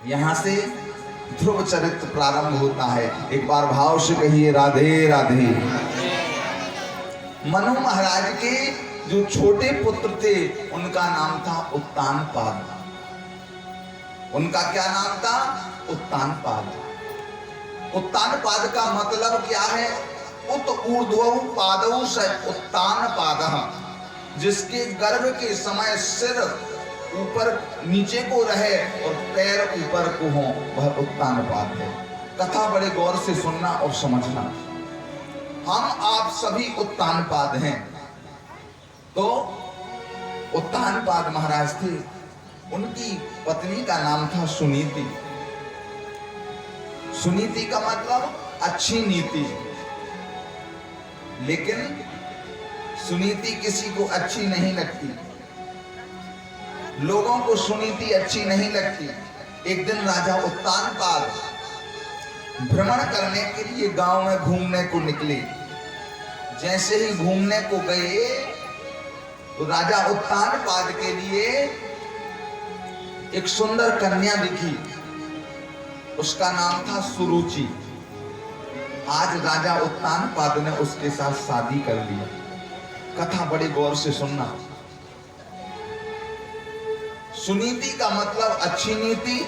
यहाँ से ध्रुव चरित्र प्रारंभ होता है। एक बार भाव से कहिए राधे राधे। मनु महाराज के जो छोटे पुत्र थे उनका नाम था उत्तानपाद। उनका क्या नाम था? उत्तानपाद। उत्तानपाद का मतलब क्या है? उत ऊर्ध्वौ पादौ स उत्तानपादः, जिसके गर्भ के समय सिर ऊपर नीचे को रहे और पैर ऊपर को हो, वह उत्तानपाद है। कथा बड़े गौर से सुनना और समझना। हम आप सभी उत्तानपाद हैं। तो उत्तानपाद महाराज थे, उनकी पत्नी का नाम था सुनीति। सुनीति का मतलब अच्छी नीति। लेकिन सुनीति किसी को अच्छी नहीं लगती, लोगों को सुनीति अच्छी नहीं लगती। एक दिन राजा उत्तानपाद भ्रमण करने के लिए गांव में घूमने को निकले। जैसे ही घूमने को गए तो राजा उत्तानपाद के लिए एक सुंदर कन्या दिखी। उसका नाम था सुरुचि। आज राजा उत्तानपाद ने उसके साथ शादी कर ली। कथा बड़ी गौर से सुनना। सुनीति का मतलब अच्छी नीति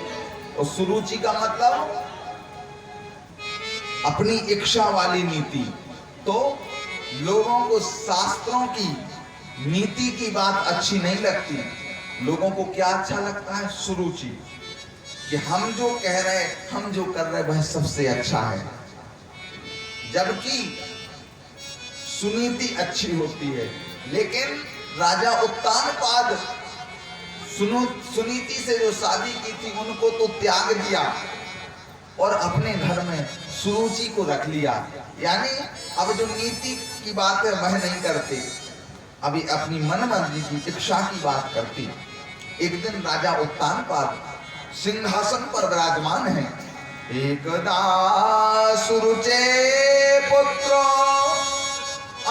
और सुरुचि का मतलब अपनी इच्छा वाली नीति। तो लोगों को शास्त्रों की नीति की बात अच्छी नहीं लगती। लोगों को क्या अच्छा लगता है? सुरुचि, कि हम जो कह रहे, हम जो कर रहे वह सबसे अच्छा है। जबकि सुनीति अच्छी होती है। लेकिन राजा उत्तानपाद सुनीति से जो शादी की थी उनको तो त्याग दिया और अपने घर में सुरुचि को रख लिया। यानी अब जो नीति की बात है वह नहीं करते, अभी अपनी मनमर्जी की इच्छा की बात करती। एक दिन राजा उत्तानपाद सिंहासन पर विराजमान है। एकदा सुरुचे पुत्रो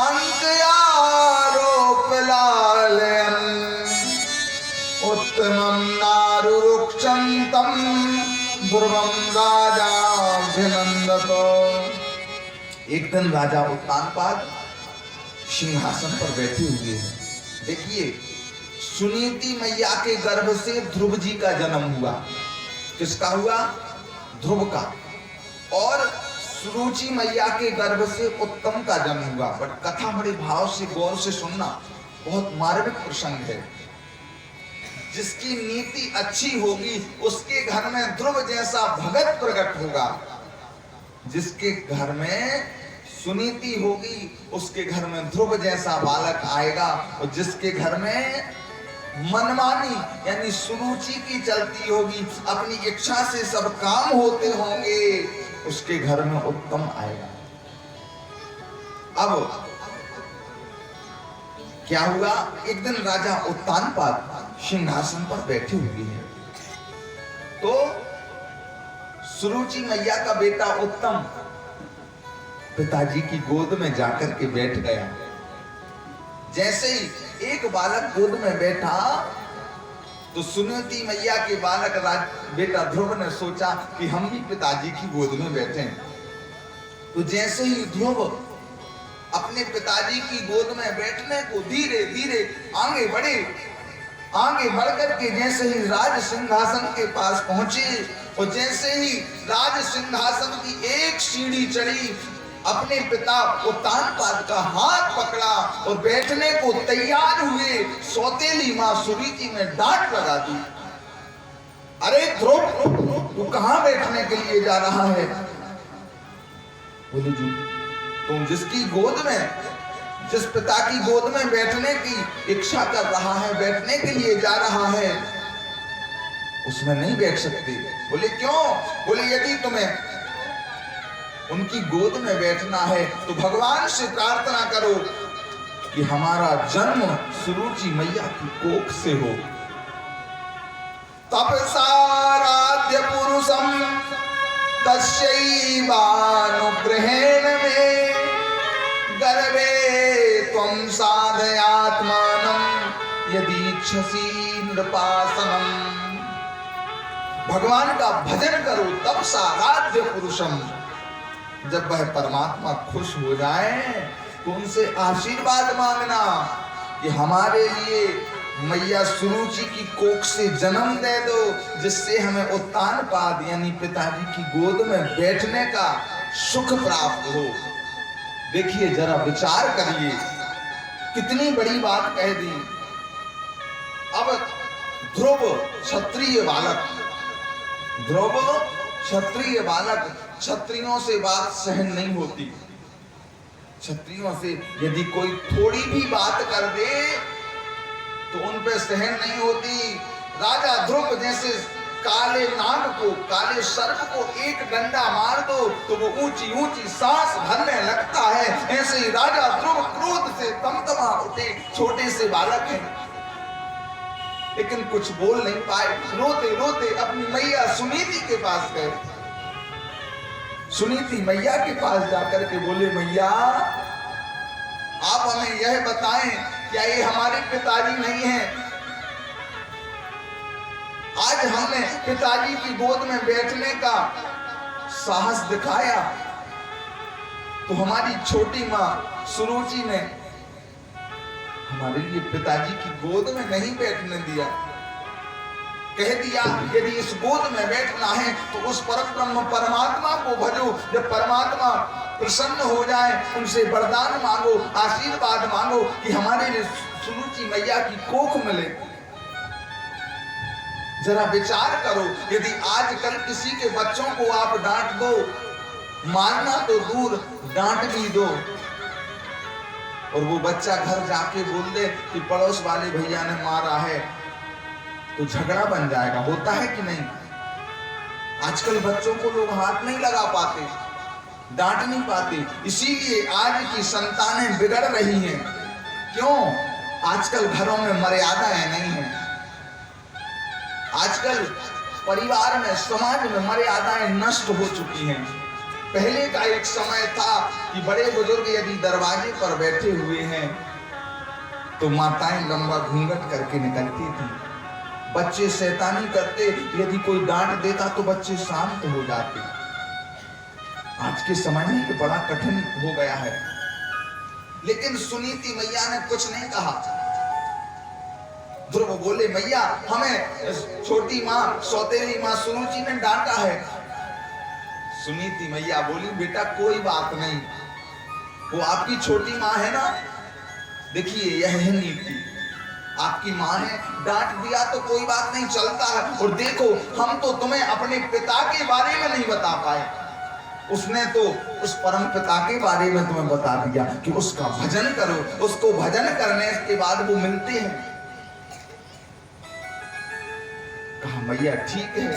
अंकयारोप लालयन् उत्तमं नारुरुक्षन्तं ध्रुवं राजाभिनन्दतो। एक दिन राजा उत्तानपाद सिंहासन पर बैठे हुए हैं। देखिए, सुनीति मैया के गर्भ से ध्रुव जी का जन्म हुआ। किसका हुआ? ध्रुव का। और सुरुचि मैया के गर्भ से उत्तम का जन्म हुआ। बट कथा बड़े भाव से गौर से सुनना, बहुत मार्मिक प्रसंग है। जिसकी नीति अच्छी होगी उसके घर में ध्रुव जैसा भगत प्रकट होगा। जिसके घर में सुनीति होगी उसके घर में ध्रुव जैसा बालक आएगा। और जिसके घर में मनमानी यानी सुरुचि की चलती होगी, अपनी इच्छा से सब काम होते होंगे, उसके घर में उत्तम आएगा। अब क्या हुआ? एक दिन राजा उत्तानपाद सिंहासन पर बैठे हुए हैं। तो सुरुचि मैया का बेटा उत्तम पिताजी की गोद में जाकर के बैठ गया। जैसे ही एक बालक गोद में बैठा तो सुनीति मैया के बालक बेटा ध्रुव ने सोचा कि हम भी पिताजी की गोद में बैठे। तो जैसे ही ध्रुव अपने पिताजी की गोद में बैठने को धीरे धीरे आगे बढ़े, आगे बढ़कर के जैसे ही राज सिंहासन के पास पहुंचे और जैसे ही राज सिंहासन की एक सीढ़ी चढ़ी, अपने पिता उत्तानपाद का हाथ पकड़ा और बैठने को तैयार हुए। सौतेली मां सुनीति में डांट लगा दी। अरे ध्रुव, तू कहां बैठने के लिए जा रहा है? बोले जी, तुम जिसकी गोद में, जिस पिता की गोद में बैठने की इच्छा कर रहा है, बैठने के लिए जा रहा है, उसमें नहीं बैठ सकते। बोले क्यों? बोले यदि तुम्हें उनकी गोद में बैठना है तो भगवान से प्रार्थना करो कि हमारा जन्म सुरुचि मैया की कोख से हो। तपसाराध्य पुरुषम तस्यैवानुग्रहेण मे गर्भे त्वं साधयात्मानं यदि इच्छसि नृपासनम्। भगवान का भजन करो तब साराध्य पुरुषम। जब वह परमात्मा खुश हो जाए तो उनसे आशीर्वाद मांगना कि हमारे लिए मैया सुरुचि की कोख से जन्म दे दो, जिससे हमें उत्तानपाद यानी पिताजी की गोद में बैठने का सुख प्राप्त हो। देखिए जरा विचार करिए, कितनी बड़ी बात कह दी। अब ध्रुव क्षत्रिय बालक, ध्रुव क्षत्रिय बालक, क्षत्रियों से बात सहन नहीं होती। क्षत्रियों से यदि कोई थोड़ी भी बात कर दे तो उन पे सहन नहीं होती। राजा ध्रुव जैसे काले नाग को, काले सर्प को एक डंडा मार दो तो वो ऊंची ऊंची सांस भरने लगता है, ऐसे ही राजा ध्रुव क्रोध से तमतमा उठे। छोटे से बालक हैं लेकिन कुछ बोल नहीं पाए, रोते रोते अपनी मैया सुनीति के पास गए। सुनीति मैया के पास जाकर के बोले, मैया आप हमें यह बताएं, क्या ये हमारे पिताजी नहीं हैं? आज हमने पिताजी की गोद में बैठने का साहस दिखाया तो हमारी छोटी माँ सुरुचि ने हमारे लिए पिताजी की गोद में नहीं बैठने दिया। कह दिया यदि इस गोद में बैठना है तो उस परब्रह्म परमात्मा को भजो। जब परमात्मा प्रसन्न हो जाए उनसे वरदान मांगो, आशीर्वाद मांगो कि हमारे लिए सुरुचि मैया की कोख मिले। जरा विचार करो, यदि आजकल किसी के बच्चों को आप डांट दो, मारना तो दूर डांट भी दो, और वो बच्चा घर जाके बोल दे कि पड़ोस वाले भैया ने मारा है, तो झगड़ा बन जाएगा। होता है कि नहीं? आजकल बच्चों को लोग हाथ नहीं लगा पाते, डांट नहीं पाते, इसीलिए आज की संतानें बिगड़ रही हैं। क्यों? आजकल घरों में मर्यादाएं नहीं है। आजकल परिवार में, समाज में मर्यादाएं नष्ट हो चुकी हैं। पहले का एक समय था कि बड़े बुजुर्ग यदि दरवाजे पर बैठे हुए हैं तो माताएं लंबा घूंघट करके निकलती थी। बच्चे शैतानी करते, यदि कोई डांट देता तो बच्चे शांत हो जाते। आज के समय में ये बड़ा कठिन हो गया है। लेकिन सुनीति मैया ने कुछ नहीं कहा। ध्रुव बोले, मैया हमें छोटी माँ, सौतेली माँ सुरुचि ने डांटा है। सुनीति मैया बोली, बेटा कोई बात नहीं, वो आपकी छोटी माँ है ना। देखिए यह है नीति, आपकी माँ है, डांट दिया तो कोई बात नहीं, चलता है। और देखो हम तो तुम्हें अपने पिता के बारे में नहीं बता पाए, उसने तो उस परम पिता के बारे में तुम्हें बता दिया कि उसका भजन करो। उसको भजन करने के बाद वो मिलते हैं। कहा मैया ठीक है,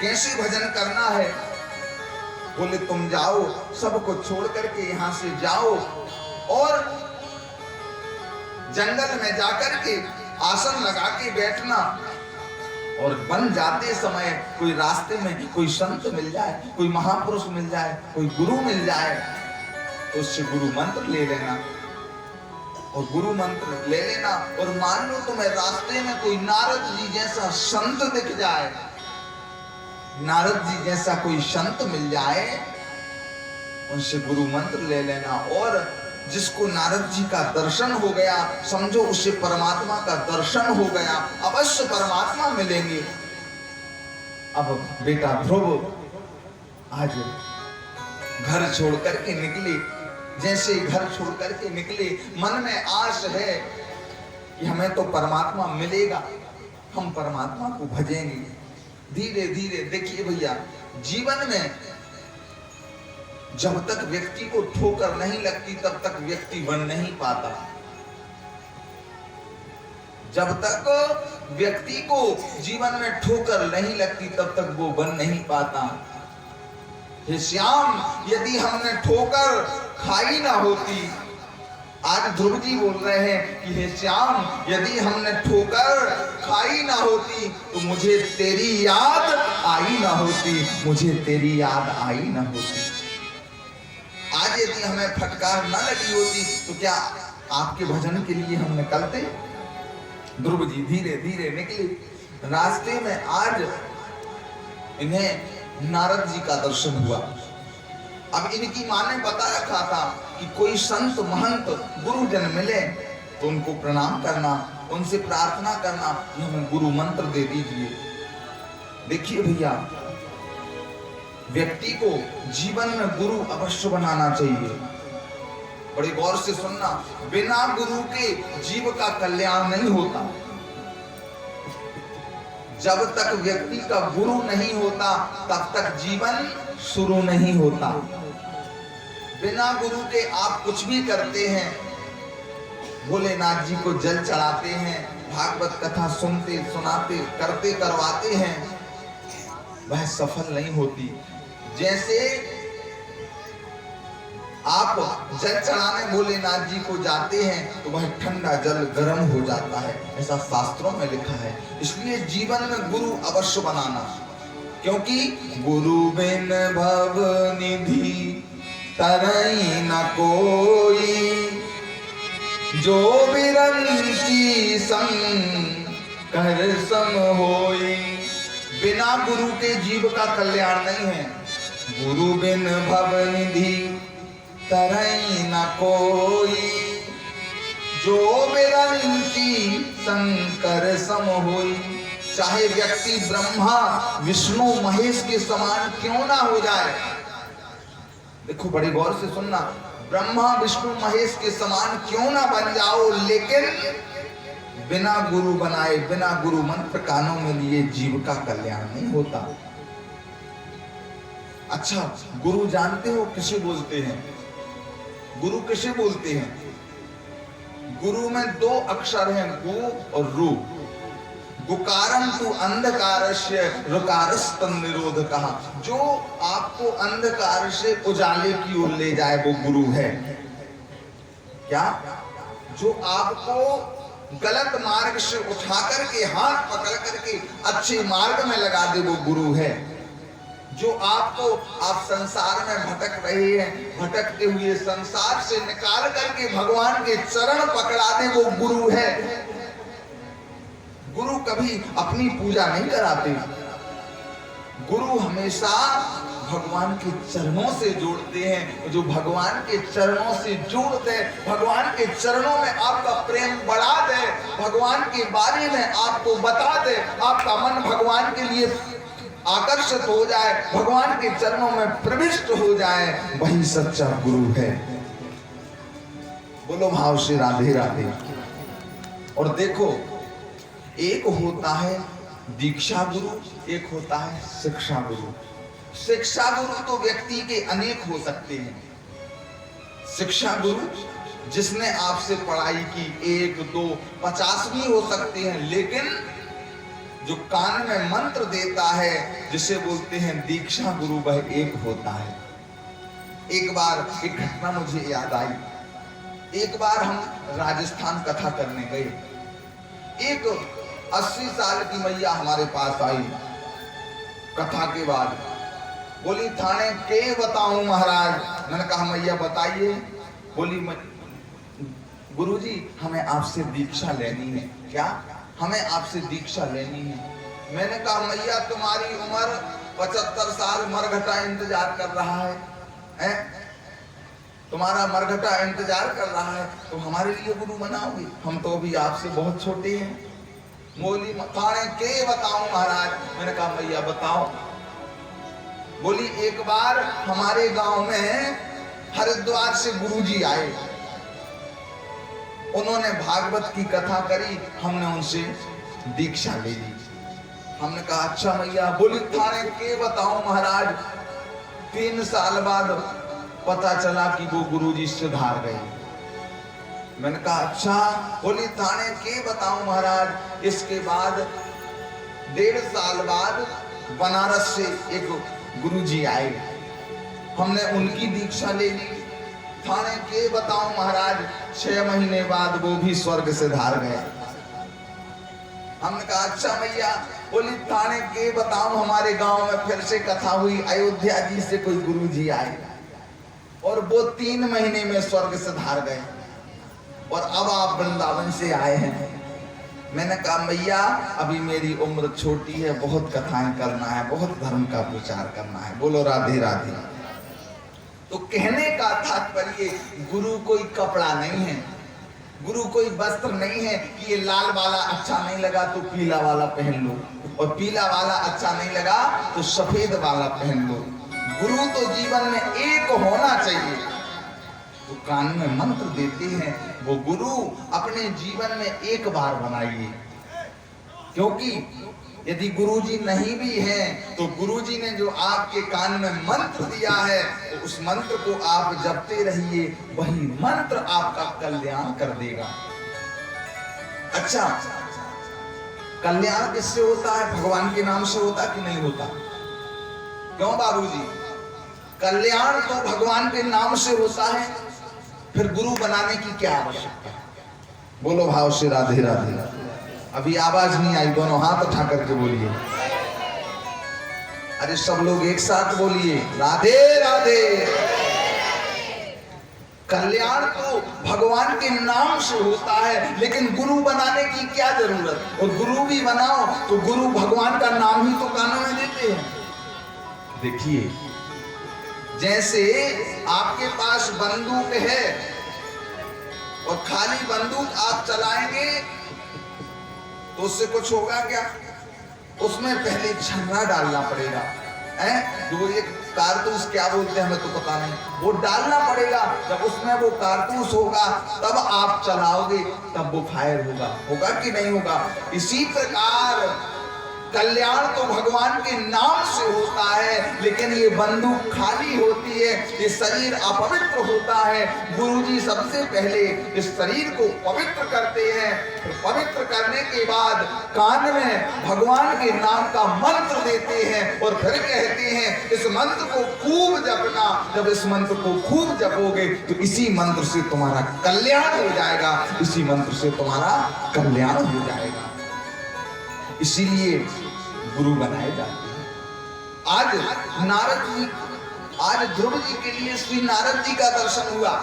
कैसे भजन करना है? बोले तुम जाओ, सब कुछ छोड़ करके यहाँ से जाओ और जंगल में जाकर के आसन लगा के बैठना, और बन जाते समय कोई रास्ते में कोई संत मिल जाए, कोई महापुरुष मिल जाए, कोई गुरु मिल जाए तो उससे गुरु मंत्र ले लेना। और गुरु मंत्र ले लेना, और मान लो तुम्हें रास्ते में कोई नारद जी जैसा संत दिख जाए, नारद जी जैसा कोई संत मिल जाए, उनसे गुरु मंत्र ले लेना। और जिसको नारद जी का दर्शन हो गया, समझो उसे परमात्मा का दर्शन हो गया, अवश्य परमात्मा मिलेंगे। अब बेटा ध्रुव आज घर छोड़ करके निकले। जैसे घर छोड़ करके निकले, मन में आश है कि हमें तो परमात्मा मिलेगा, हम परमात्मा को भजेंगे। धीरे धीरे देखिए भैया, जीवन में जब तक व्यक्ति को ठोकर नहीं लगती तब तक व्यक्ति बन नहीं पाता। जब तक व्यक्ति को जीवन में ठोकर नहीं लगती तब तक वो बन नहीं पाता। हे श्याम, यदि हमने ठोकर खाई ना होती, आज ध्रुव जी बोल रहे हैं कि हे श्याम, यदि हमने ठोकर खाई ना होती तो मुझे तेरी याद आई ना होती, मुझे तेरी याद आई ना होती। आज यदि हमें फटकार न लगी होती तो क्या आपके भजन के लिए हम निकलते? ध्रुव जी धीरे धीरे निकले। रास्ते में आज इन्हें नारद जी का दर्शन हुआ। अब इनकी माँ ने बता रखा था कि कोई संत महंत गुरुजन मिले तो उनको प्रणाम करना, उनसे प्रार्थना करना कि हमें गुरु मंत्र दे दीजिए। देखिए भैया, व्यक्ति को जीवन में गुरु अवश्य बनाना चाहिए। बड़ी गौर से सुनना, बिना गुरु के जीव का कल्याण नहीं होता। जब तक व्यक्ति का गुरु नहीं होता तब तक जीवन शुरू नहीं होता। बिना गुरु के आप कुछ भी करते हैं, भोलेनाथ जी को जल चढ़ाते हैं, भागवत कथा सुनते सुनाते करते करवाते हैं, वह सफल नहीं होती। जैसे आप जल चढ़ाने भोलेनाथ जी को जाते हैं तो वह ठंडा जल गर्म हो जाता है, ऐसा शास्त्रों में लिखा है। इसलिए जीवन में गुरु अवश्य बनाना, क्योंकि गुरु बिन भव निधि तरई न कोई, जो बिरंची संग कर सम होई। बिना गुरु के जीव का कल्याण नहीं है। गुरु बिन भव निधि तरई न कोई, जो बिरंची शंकर सम होई। चाहे व्यक्ति ब्रह्मा विष्णु महेश के समान क्यों ना हो जाए, देखो बड़ी गौर से सुनना, ब्रह्मा विष्णु महेश के समान क्यों ना बन जाओ, लेकिन बिना गुरु बनाए, बिना गुरु मंत्र कानों में लिए जीव का कल्याण नहीं होता। अच्छा, गुरु जानते हो किसे बोलते हैं? गुरु किसे बोलते हैं? गुरु में दो अक्षर हैं, गु और रु। गुकारं तु अंधकारस्य ऋकारस्तन निरोध कहा। जो आपको अंधकार से उजाले की ओर ले जाए वो गुरु है। क्या? जो आपको गलत मार्ग से उठा करके हाथ पकड़ करके अच्छे मार्ग में लगा दे वो गुरु है। जो आपको, आप संसार में भटक रहे हैं, भटकते हुए संसार से निकाल करके भगवान के चरण पकड़ा दे वो गुरु है। गुरु कभी अपनी पूजा नहीं कराते। गुरु हमेशा भगवान के चरणों से जोड़ते हैं। जो भगवान के चरणों से जोड़ते हैं, भगवान के चरणों में आपका प्रेम बढ़ा दे, भगवान के बारे में आपको बता दे, आपका मन भगवान के लिए आकर्षित हो जाए, भगवान के चरणों में प्रविष्ट हो जाए, वही सच्चा गुरु है। बोलो भाव से राधे राधे। और देखो, एक होता है दीक्षा गुरु, एक होता है शिक्षा गुरु। शिक्षा गुरु तो व्यक्ति के अनेक हो सकते हैं। शिक्षा गुरु जिसने आपसे पढ़ाई की 1, 2, 50 भी हो सकते हैं, लेकिन जो कान में मंत्र देता है, जिसे बोलते हैं दीक्षा गुरु, वह एक होता है। एक बार एक घटना मुझे याद आई। एक बार हम राजस्थान कथा करने गए। एक 80 साल की मैया हमारे पास आई। कथा के बाद बोली, थाने के बताऊं महाराज। मैंने कहा मैया बताइए। बोली, गुरुजी हमें आपसे दीक्षा लेनी है। क्या? हमें आपसे दीक्षा लेनी है। मैंने कहा मैया तुम्हारी उम्र 75 साल, मरघटा इंतजार कर रहा है, तुम्हारा मरघटा इंतजार कर रहा है, तो हमारे लिए गुरु बनाओगे? हम तो अभी आपसे बहुत छोटे हैं। बोली, थाने के बताऊं महाराज। मैंने कहा मैया बताओ। बोली, एक बार हमारे गांव में हरिद्वार से गुरुजी आए, उन्होंने भागवत की कथा करी, हमने उनसे दीक्षा ले ली। हमने कहा अच्छा मैया। बोली, थाने के बताऊं महाराज। 3 साल बाद पता चला कि वो गुरुजी सुधार गए। मैंने कहा अच्छा। बोली, थाने के बताऊं महाराज। इसके बाद 1.5 साल बाद बनारस से एक गुरुजी आए, हमने उनकी दीक्षा ले ली। थाने के बताऊं महाराज, 6 महीने बाद वो भी स्वर्ग से धार गए। हमने कहा अच्छा मैया। बोली, थाने के बताऊं हमारे गांव में फिर से कथा हुई, अयोध्या जी से कोई गुरुजी आए और वो 3 महीने में स्वर्ग से धार गए, और अब आप वृंदावन से आए हैं। मैंने कहा मैया अभी मेरी उम्र छोटी है, बहुत कथाएं करना है, बहुत धर्म का प्रचार करना है। बोलो राधे राधे। तो कहने का तात्पर्य गुरु कोई कपड़ा नहीं है, गुरु कोई वस्त्र नहीं है कि ये लाल वाला अच्छा नहीं लगा तो पीला वाला पहन लो, और पीला वाला अच्छा नहीं लगा तो सफेद वाला पहन लो। गुरु तो जीवन में एक होना चाहिए। तो कान में मंत्र देते हैं, वो गुरु अपने जीवन में एक बार बनाइए, क्योंकि यदि गुरुजी नहीं भी हैं तो गुरुजी ने जो आपके कान में मंत्र दिया है तो उस मंत्र को आप जपते रहिए, वही मंत्र आपका कल्याण कर देगा। अच्छा, कल्याण किससे होता है? भगवान के नाम से होता कि नहीं होता? क्यों बाबूजी? कल्याण तो भगवान के नाम से होता है, फिर गुरु बनाने की क्या आवश्यकता है? बोलो भाव से राधे राधे। अभी आवाज नहीं आई, दोनों हाथ उठा करके बोलिए। अरे सब लोग एक साथ बोलिए, राधे राधे। कल्याण तो भगवान के नाम से होता है, लेकिन गुरु बनाने की क्या जरूरत? और गुरु भी बनाओ तो गुरु भगवान का नाम ही तो कानों में देते हैं। देखिए, जैसे आपके पास बंदूक है और खाली बंदूक आप चलाएंगे तो उससे कुछ होगा क्या? उसमें पहले छर्रा डालना पड़ेगा, जो एक कारतूस क्या बोलते हैं हमें तो पता नहीं, वो डालना पड़ेगा। जब उसमें वो कारतूस होगा तब आप चलाओगे, तब वो फायर होगा। होगा कि नहीं होगा? इसी प्रकार कल्याण तो भगवान के नाम से होता है, लेकिन ये बंदूक खाली होती है, ये शरीर अपवित्र होता है। गुरुजी सबसे पहले इस शरीर को पवित्र करते हैं, तो पवित्र करने के बाद कान में भगवान के नाम का मंत्र देते हैं और फिर कहते हैं इस मंत्र को खूब जपना। जब इस मंत्र को खूब जपोगे तो इसी मंत्र से तुम्हारा कल्याण हो जाएगा, इसी मंत्र से तुम्हारा कल्याण हो जाएगा। इसीलिए गुरु बनाए जाते हैं। आज नारद जी, आज ध्रुव जी के लिए श्री नारद जी का दर्शन हुआ।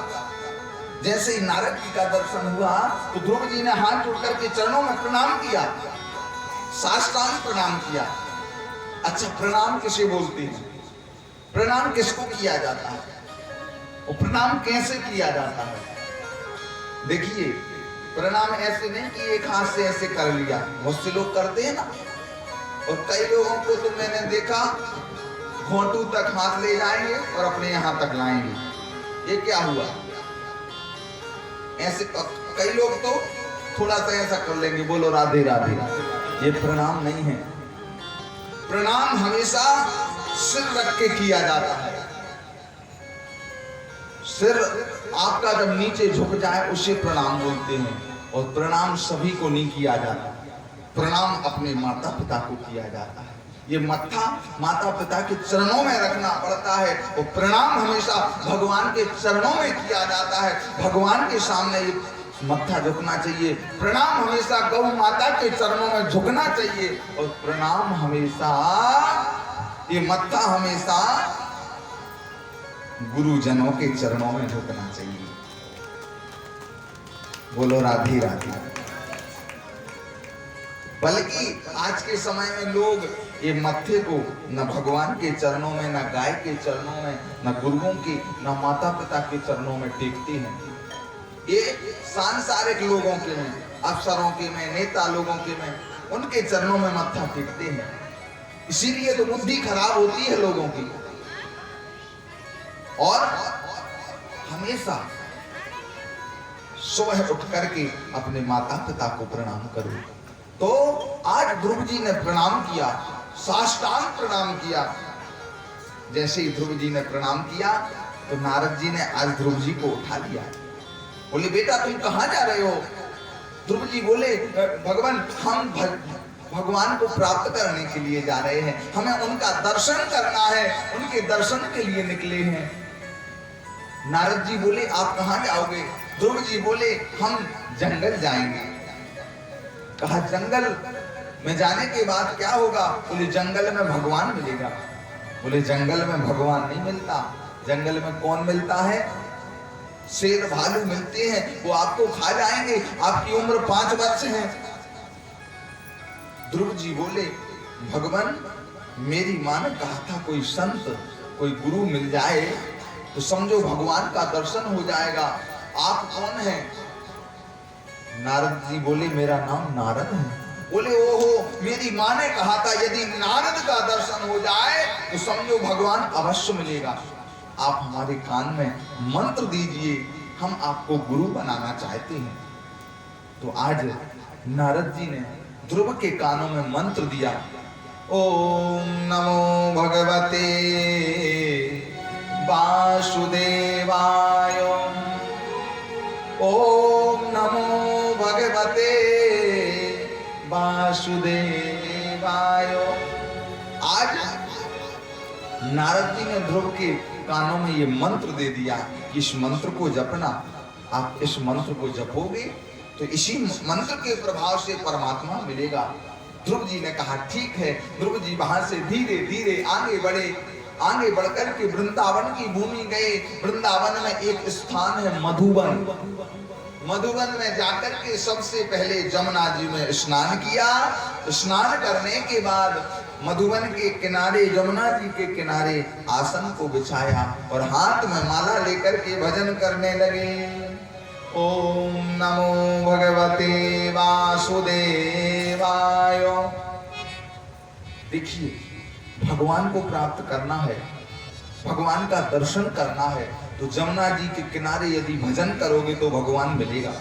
जैसे ही नारद जी का दर्शन हुआ तो ध्रुव जी ने हाथ जोड़ करके चरणों में प्रणाम किया, साष्टांग प्रणाम किया। अच्छा, प्रणाम किसे बोलते हैं? प्रणाम किसको किया जाता है और प्रणाम कैसे किया जाता है? देखिए, प्रणाम ऐसे नहीं कि एक हाथ से ऐसे कर लिया, बहुत से लोग करते हैं ना, और कई लोगों को तो मैंने देखा घोंटू तक हाथ ले जाएंगे और अपने यहां तक लाएंगे। ये क्या हुआ? ऐसे कई लोग तो थोड़ा सा ऐसा कर लेंगे। बोलो राधे राधे। ये प्रणाम नहीं है। प्रणाम हमेशा सिर रख के किया जाता है। सिर आपका जब नीचे झुक जाए उसे प्रणाम बोलते हैं, और प्रणाम सभी को नहीं किया जाता। प्रणाम अपने माता पिता को किया जाता है। ये मत्था माता पिता के चरणों में रखना पड़ता है, और प्रणाम हमेशा भगवान के चरणों में किया जाता है। भगवान के सामने ये मत्था झुकना चाहिए। प्रणाम हमेशा गौ माता के चरणों में झुकना चाहिए, और प्रणाम हमेशा, ये मत्था हमेशा गुरुजनों के चरणों में झुकना चाहिए। बोलो राधे राधे। बल्कि आज के समय में लोग ये मत्थे को न भगवान के चरणों में, न गाय के चरणों में, न गुरुओं के, न माता पिता के चरणों में टेकते हैं। ये सांसारिक लोगों के में, अफसरों के में, नेता लोगों के में, उनके चरणों में मत्था टेकते हैं। इसीलिए तो बुद्धि खराब होती है लोगों की। और हमेशा सुबह उठ करके अपने माता पिता को प्रणाम करो। तो आज ध्रुव जी ने प्रणाम किया, साष्टांग प्रणाम किया। जैसे ही ध्रुव जी ने प्रणाम किया तो नारद जी ने आज ध्रुव जी को उठा लिया। बोले बेटा तुम कहाँ जा रहे हो? ध्रुव जी बोले भगवान हम भगवान को प्राप्त करने के लिए जा रहे हैं, हमें उनका दर्शन करना है, उनके दर्शन के लिए निकले हैं। नारद जी बोले आप कहाँ जाओगे? ध्रुव जी बोले हम जंगल जाएंगे। कहा जंगल में जाने के बाद क्या होगा? बोले जंगल में भगवान मिलेगा। बोले जंगल में भगवान नहीं मिलता। जंगल में कौन मिलता है? शेर भालू मिलते हैं, वो आपको खा जाएंगे। आपकी उम्र 5 वर्ष है, ध्रुव जी बोले, भगवान मेरी माँ ने कहा था कोई संत कोई गुरु मिल जाए तो समझो भगवान का दर्शन हो जाएगा, आप कौन हैं? नारद जी बोले, मेरा नाम नारद है। बोले, ओहो, मेरी माँ ने कहा था यदि नारद का दर्शन हो जाए तो समझो भगवान अवश्य मिलेगा, आप हमारे कान में मंत्र दीजिए, हम आपको गुरु बनाना चाहते हैं। तो आज नारद जी ने ध्रुव के कानों में मंत्र दिया, ओम नमो भगवते वासुदेवाय, ओम नमो भगवते वासुदेवाय। आज नारद जी ने ध्रुव के कानों में ये मंत्र दे दिया कि इस मंत्र को जपना, आप इस मंत्र को जपोगे तो इसी मंत्र के प्रभाव से परमात्मा मिलेगा। ध्रुव जी ने कहा ठीक है। ध्रुव जी वहां से धीरे धीरे आगे बढ़े, आगे बढ़कर के वृंदावन की भूमि गए। वृंदावन में एक स्थान है मधुबन। मधुबन में जाकर के सबसे पहले जमुना जी में स्नान किया। स्नान करने के बाद मधुबन के किनारे, जमुना जी के किनारे आसन को बिछाया और हाथ में माला लेकर के भजन करने लगे। ओम नमो भगवते वासुदेवाय। देखिए, भगवान को प्राप्त करना है, भगवान का दर्शन करना है तो जमुना जी के किनारे यदि भजन करोगे तो भगवान मिलेगा।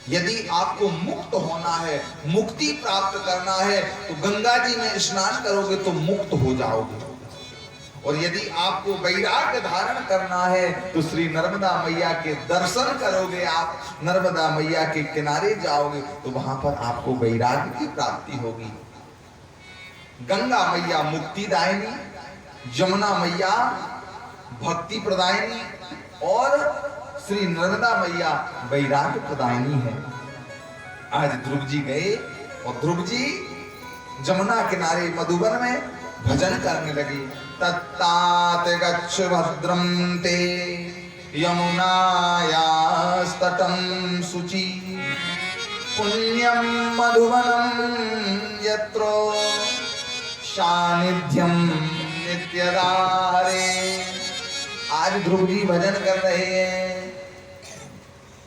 यदि आपको मुक्त होना है, मुक्ति प्राप्त करना है तो गंगा जी में स्नान करोगे तो मुक्त हो जाओगे। और यदि आपको वैराग्य धारण करना है तो श्री नर्मदा मैया के दर्शन करोगे, आप नर्मदा मैया के किनारे जाओगे तो वहां पर आपको वैराग्य की प्राप्ति होगी। गंगा मैया मुक्तिदायिनी, जमुना मैया भक्ति प्रदायिनी और श्री नर्मदा मैया वैराग्य प्रदायिनी है। आज ध्रुव जी गए और ध्रुव जी जमुना किनारे मधुबन में भजन करने लगे। तत्तात गच्छ भद्रं ते यमुनायास्तटं शुचि, पुण्यं मधुवनं यत्र सानिध्यं नित्यदारे। आज ध्रुव जी भजन कर रहे हैं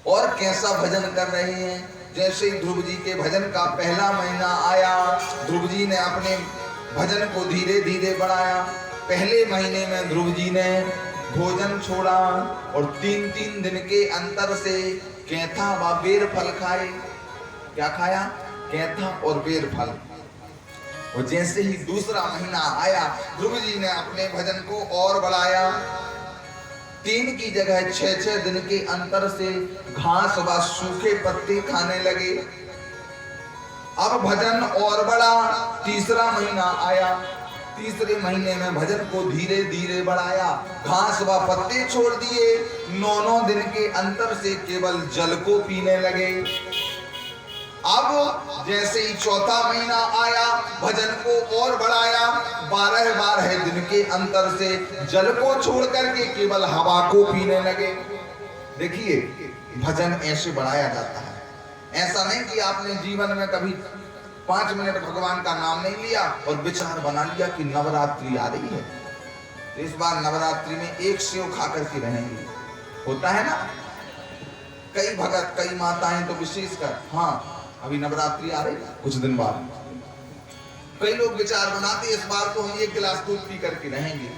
और कैसा भजन कर रहे हैं? जैसे ही ध्रुव जी के भजन का पहला महीना आया, ध्रुव जी ने अपने भजन को धीरे धीरे बढ़ाया। पहले महीने में ध्रुव जी ने भोजन छोड़ा और 3-3 दिन के अंतर से कैथा व बेर फल खाए। क्या खाया? कैथा और बेर फल। और जैसे ही दूसरा महीना आया, ध्रुव जी ने अपने भजन को और बढ़ाया। 3 की जगह 6-6 दिन के अंतर से घास व सूखे पत्ते खाने लगे। अब भजन और बढ़ा। तीसरा महीना आया, तीसरे महीने में भजन को धीरे धीरे बढ़ाया, घास व पत्ते छोड़ दिए। 9-9 दिन के अंतर से केवल जल को पीने लगे। अब जैसे ही चौथा महीना आया, भजन को और बढ़ाया। 12-12 दिन के अंतर से जल को छोड़ करके केवल हवा को पीने लगे। देखिए, भजन ऐसे बढ़ाया जाता है। ऐसा नहीं कि आपने जीवन में कभी 5 मिनट भगवान का नाम नहीं लिया और विचार बना लिया कि नवरात्रि आ रही है तो इस बार नवरात्रि में 1 सेव खा करके रहेंगे। होता है ना, कई भगत, कई माताएं तो विशेषकर, हाँ अभी नवरात्रि आ रही कुछ दिन बाद, कई लोग विचार बनाते इस बार तो हम 1 गिलास दूध पी करके रहेंगे।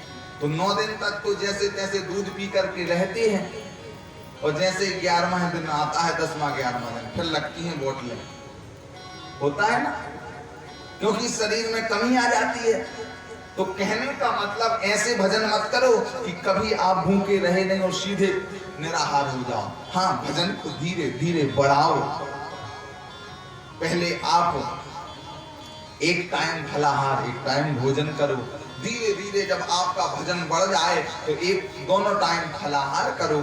तो 9 दिन तक तो जैसे तैसे दूध पी करके रहते हैं और जैसे 11वां दिन आता है, 10वां 11वां दिन फिर लगती हैं बोतलें। होता है ना, क्योंकि शरीर में कमी आ जाती है। तो कहने का मतलब ऐसे भजन मत करो कि कभी आप भूखे रहे नहीं और सीधे निराहार हो जाओ। हाँ, भजन को धीरे धीरे बढ़ाओ। पहले आप एक टाइम फलाहार, एक टाइम भोजन करो। धीरे धीरे जब आपका भजन बढ़ जाए तो दोनों टाइम फलाहार करो।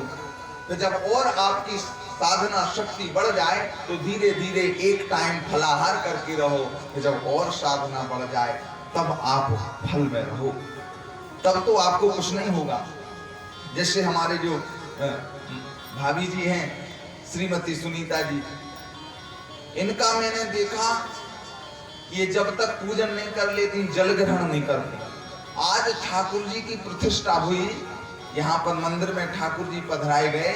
तो जब और आपकी साधना शक्ति बढ़ जाए तो धीरे धीरे एक टाइम फलाहार करके रहो। तो जब और साधना बढ़ जाए तब आप फल में रहो, तब तो आपको कुछ नहीं होगा। जैसे हमारे जो भाभी जी हैं, श्रीमती सुनीता जी, इनका मैंने देखा ये जब तक पूजन नहीं कर लेती जल ग्रहण नहीं करती। आज ठाकुर जी की प्रतिष्ठा हुई, यहाँ पर मंदिर में ठाकुर जी पधराए गए,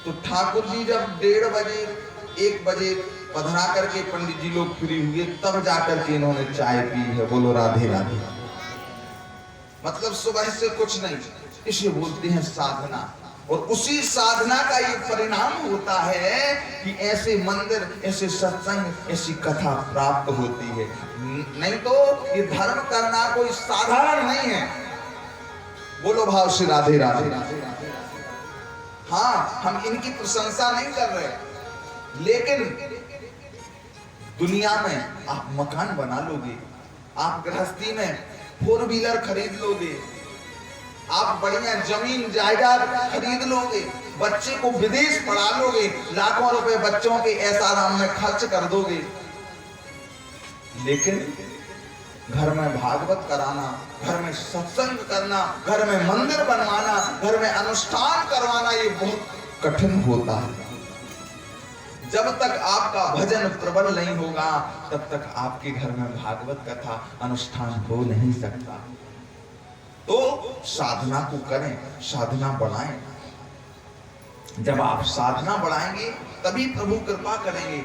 तो ठाकुर जी जब 1:30 बजे 1 बजे पधरा करके पंडित जी लोग फ्री हुए, तब जाकर के इन्होंने चाय पी है। बोलो राधे राधे। मतलब सुबह से कुछ नहीं, इसे बोलते हैं साधना। और उसी साधना का ये परिणाम होता है कि ऐसे मंदिर, ऐसे सत्संग, ऐसी कथा प्राप्त होती है। नहीं तो ये धर्म करना कोई साधारण नहीं है। बोलो भाव से राधे राधे। हाँ, हम इनकी प्रशंसा नहीं कर रहे, लेकिन दुनिया में आप मकान बना लोगे, आप गृहस्थी में 4 व्हीलर खरीद लोगे, आप बढ़िया जमीन जायदाद खरीद लोगे, बच्चे को विदेश पढ़ा लोगे, लाखों रुपए बच्चों के ऐशाराम में खर्च कर दोगे, लेकिन घर में भागवत कराना, घर में सत्संग करना, घर में मंदिर बनवाना, घर में अनुष्ठान करवाना, ये बहुत कठिन होता है। जब तक आपका भजन प्रबल नहीं होगा, तब तक आपके घर में भागवत कथा अनुष्ठान हो नहीं सकता। तो साधना को करें, साधना बढ़ाएं। जब आप साधना बढ़ाएंगे तभी प्रभु कृपा करेंगे।